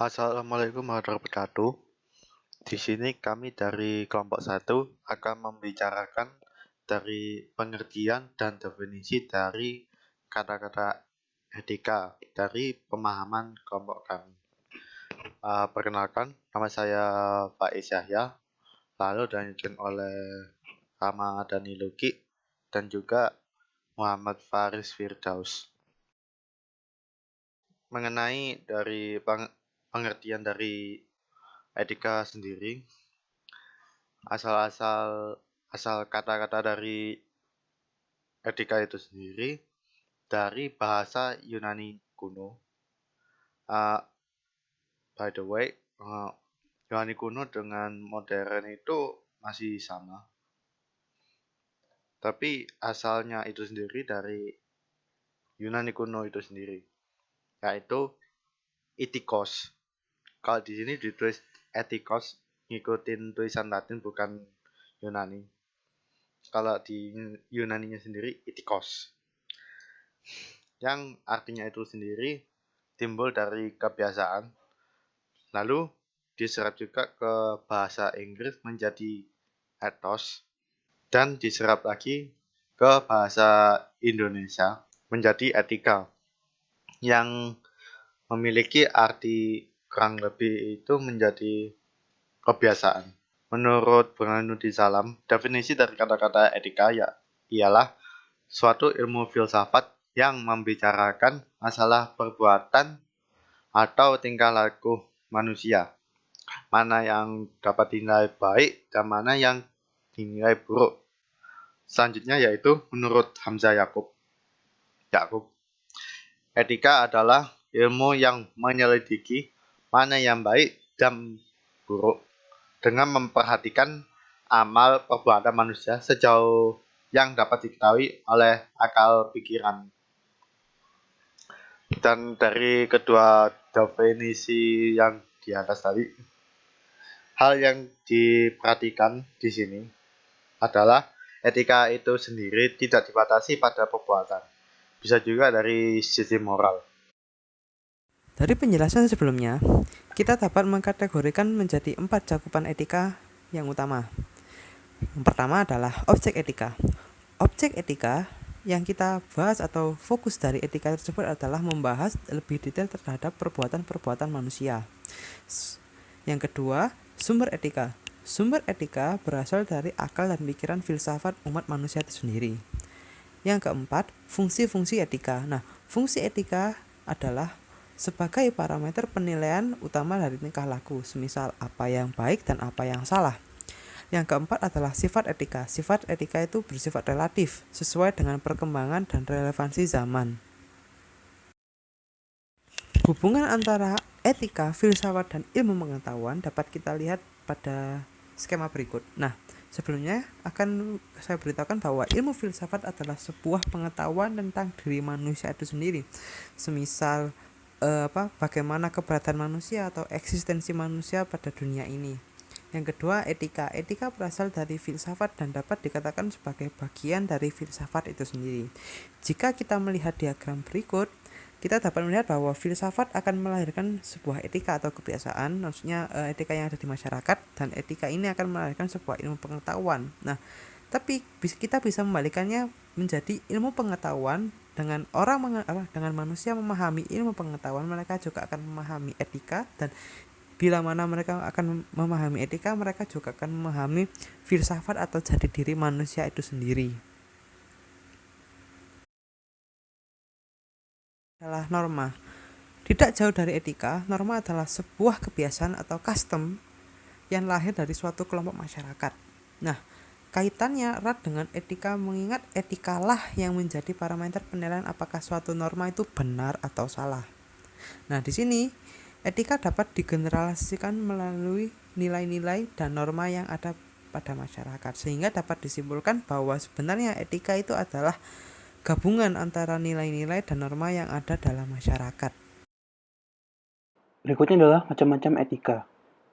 Assalamualaikum warahmatullahi wabarakatuh. Di sini kami dari kelompok 1 akan membicarakan dari pengertian dan definisi dari kata-kata etika dari pemahaman kelompok kami. Perkenalkan, nama saya Faiz Yahya, lalu dilanjutkan oleh Rama Dani Luki dan juga Muhammad Faris Firdaus. Mengenai dari pengertian dari etika sendiri, asal kata-kata dari etika itu sendiri dari bahasa Yunani kuno. By the way, Yunani kuno dengan modern itu masih sama. Tapi asalnya itu sendiri dari Yunani kuno itu sendiri, yaitu ethikos. Kalau di sini ditulis ethikos, ngikutin tulisan Latin bukan Yunani. Kalau di Yunaninya sendiri ethikos, yang artinya itu sendiri timbul dari kebiasaan, lalu diserap juga ke bahasa Inggris menjadi ethos, dan diserap lagi ke bahasa Indonesia menjadi etika, yang memiliki arti kurang lebih itu menjadi kebiasaan. Menurut Burhanuddin Salam, definisi dari kata-kata etika ialah suatu ilmu filsafat yang membicarakan masalah perbuatan atau tingkah laku manusia, mana yang dapat dinilai baik dan mana yang dinilai buruk. Selanjutnya yaitu menurut Hamzah Yakub, etika adalah ilmu yang menyelidiki mana yang baik dan buruk dengan memperhatikan amal perbuatan manusia sejauh yang dapat diketahui oleh akal pikiran. Dan dari kedua definisi yang di atas tadi, hal yang diperhatikan di sini adalah etika itu sendiri tidak dibatasi pada perbuatan, bisa juga dari sisi moral. Dari penjelasan sebelumnya, kita dapat mengkategorikan menjadi 4 cakupan etika yang utama. Yang pertama adalah objek etika. Objek etika yang kita bahas atau fokus dari etika tersebut adalah membahas lebih detail terhadap perbuatan-perbuatan manusia. Yang kedua, sumber etika. Sumber etika berasal dari akal dan pikiran filsafat umat manusia itu sendiri. Yang keempat, fungsi-fungsi etika. Nah, fungsi etika adalah sebagai parameter penilaian utama dari tingkah laku, semisal apa yang baik dan apa yang salah. Yang keempat adalah sifat etika. Sifat etika itu bersifat relatif, sesuai dengan perkembangan dan relevansi zaman. Hubungan antara etika, filsafat, dan ilmu pengetahuan dapat kita lihat pada skema berikut. Nah, sebelumnya akan saya beritahukan bahwa ilmu filsafat adalah sebuah pengetahuan tentang diri manusia itu sendiri. Semisal bagaimana keberadaan manusia atau eksistensi manusia pada dunia ini. Yang kedua, etika. Etika berasal dari filsafat dan dapat dikatakan sebagai bagian dari filsafat itu sendiri. Jika kita melihat diagram berikut, kita dapat melihat bahwa filsafat akan melahirkan sebuah etika atau kebiasaan, maksudnya etika yang ada di masyarakat, dan etika ini akan melahirkan sebuah ilmu pengetahuan. Nah, tapi kita bisa membalikannya menjadi ilmu pengetahuan dengan dengan manusia memahami ilmu pengetahuan, mereka juga akan memahami etika, dan bila mana mereka akan memahami etika, mereka juga akan memahami filsafat atau jati diri manusia itu sendiri. Adalah norma. Tidak jauh dari etika, norma adalah sebuah kebiasaan atau custom yang lahir dari suatu kelompok masyarakat. Nah, kaitannya erat dengan etika, mengingat etikalah yang menjadi parameter penilaian apakah suatu norma itu benar atau salah. Nah, di sini etika dapat digeneralisasikan melalui nilai-nilai dan norma yang ada pada masyarakat, sehingga dapat disimpulkan bahwa sebenarnya etika itu adalah gabungan antara nilai-nilai dan norma yang ada dalam masyarakat. Berikutnya adalah macam-macam etika.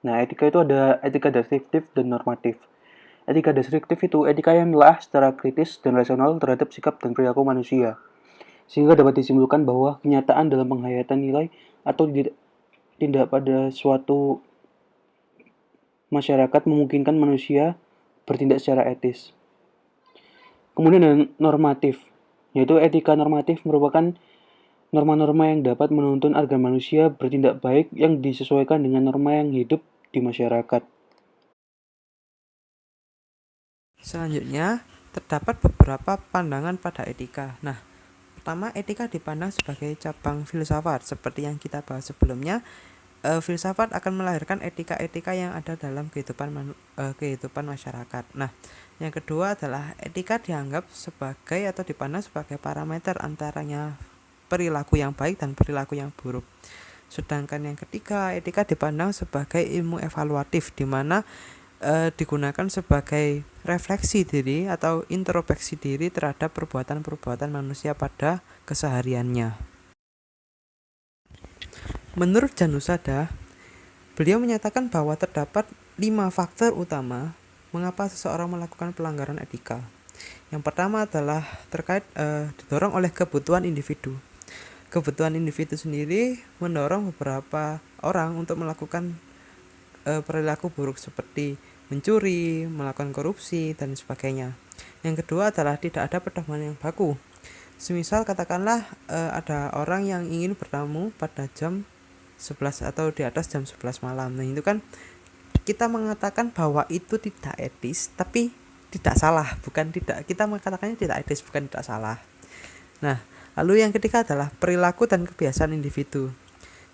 Nah, etika itu ada etika deskriptif dan normatif. Etika deskriptif itu etika yang menelaah secara kritis dan rasional terhadap sikap dan perilaku manusia, sehingga dapat disimpulkan bahwa kenyataan dalam penghayatan nilai atau tindak pada suatu masyarakat memungkinkan manusia bertindak secara etis. Kemudian ada normatif, yaitu etika normatif merupakan norma-norma yang dapat menuntun agar manusia bertindak baik yang disesuaikan dengan norma yang hidup di masyarakat. Selanjutnya, terdapat beberapa pandangan pada etika. Nah, pertama, etika dipandang sebagai cabang filsafat. Seperti yang kita bahas sebelumnya, filsafat akan melahirkan etika-etika yang ada dalam kehidupan masyarakat. Nah, yang kedua adalah etika dianggap sebagai atau dipandang sebagai parameter antaranya perilaku yang baik dan perilaku yang buruk. Sedangkan yang ketiga, etika dipandang sebagai ilmu evaluatif, di mana digunakan sebagai refleksi diri atau introspeksi diri terhadap perbuatan-perbuatan manusia pada kesehariannya. Menurut Janusada, beliau menyatakan bahwa terdapat 5 faktor utama mengapa seseorang melakukan pelanggaran etika. Yang pertama adalah terkait didorong oleh kebutuhan individu. Kebutuhan individu sendiri mendorong beberapa orang untuk melakukan perilaku buruk seperti mencuri, melakukan korupsi, dan sebagainya. Yang kedua adalah tidak ada pedoman yang baku. Semisal katakanlah ada orang yang ingin bertamu pada jam 11 atau di atas jam 11 malam. Nah, itu kan kita mengatakan bahwa itu tidak etis, tapi tidak salah, bukan tidak. Kita mengatakannya tidak etis, bukan tidak salah. Nah, lalu yang ketiga adalah perilaku dan kebiasaan individu.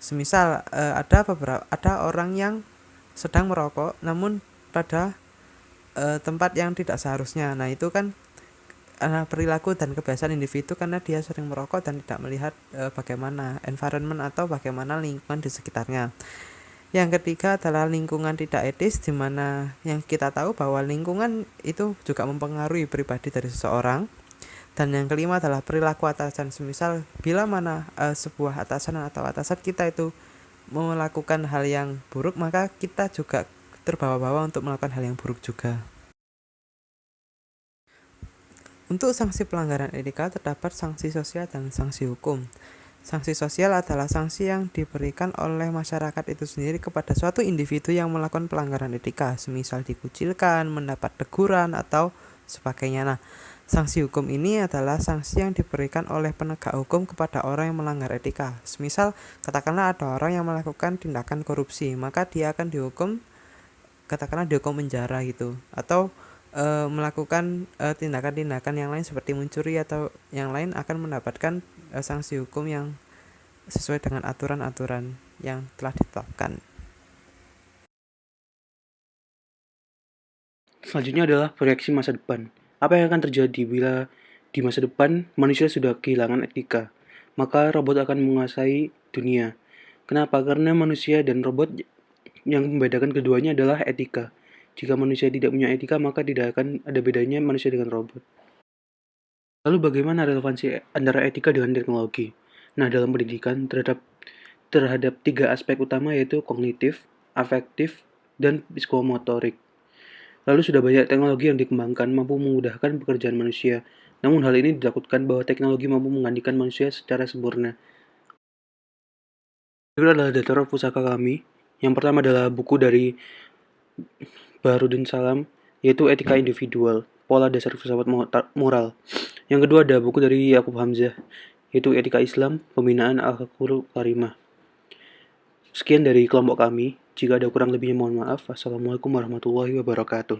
Semisal ada orang yang sedang merokok namun pada tempat yang tidak seharusnya. Nah, itu kan perilaku dan kebiasaan individu karena dia sering merokok dan tidak melihat bagaimana environment atau bagaimana lingkungan di sekitarnya. Yang ketiga adalah lingkungan tidak etis, di mana yang kita tahu bahwa lingkungan itu juga mempengaruhi pribadi dari seseorang. Dan yang kelima adalah perilaku atasan. Semisal bila mana sebuah atasan atau atasan kita itu melakukan hal yang buruk, maka kita juga terbawa-bawa untuk melakukan hal yang buruk juga. Untuk sanksi pelanggaran etika terdapat sanksi sosial dan sanksi hukum. Sanksi sosial adalah sanksi yang diberikan oleh masyarakat itu sendiri kepada suatu individu yang melakukan pelanggaran etika, semisal dikucilkan, mendapat teguran, atau sebagainya. Nah, sanksi hukum ini adalah sanksi yang diberikan oleh penegak hukum kepada orang yang melanggar etika. Semisal katakanlah ada orang yang melakukan tindakan korupsi, maka dia akan dihukum, katakanlah dihukum penjara gitu, atau melakukan tindakan-tindakan yang lain seperti mencuri atau yang lain akan mendapatkan sanksi hukum yang sesuai dengan aturan-aturan yang telah ditetapkan. Selanjutnya adalah proyeksi masa depan. Apa yang akan terjadi bila di masa depan manusia sudah kehilangan etika? Maka robot akan menguasai dunia. Kenapa? Karena manusia dan robot yang membedakan keduanya adalah etika. Jika manusia tidak punya etika, maka tidak akan ada bedanya manusia dengan robot. Lalu bagaimana relevansi antara etika dengan teknologi? Nah, dalam pendidikan terhadap 3 aspek utama, yaitu kognitif, afektif, dan psikomotorik. Lalu sudah banyak teknologi yang dikembangkan mampu memudahkan pekerjaan manusia. Namun hal ini ditakutkan bahwa teknologi mampu menggantikan manusia secara sempurna. Itu adalah daftar pusaka kami. Yang pertama adalah buku dari Baharudin Salam, yaitu Etika Individual, Pola Dasar Filsafat Moral. Yang kedua ada buku dari Yakub Hamzah, yaitu Etika Islam, Pembinaan Al-Haqul Karimah. Sekian dari kelompok kami. Jika ada kurang lebihnya mohon maaf. Assalamualaikum warahmatullahi wabarakatuh.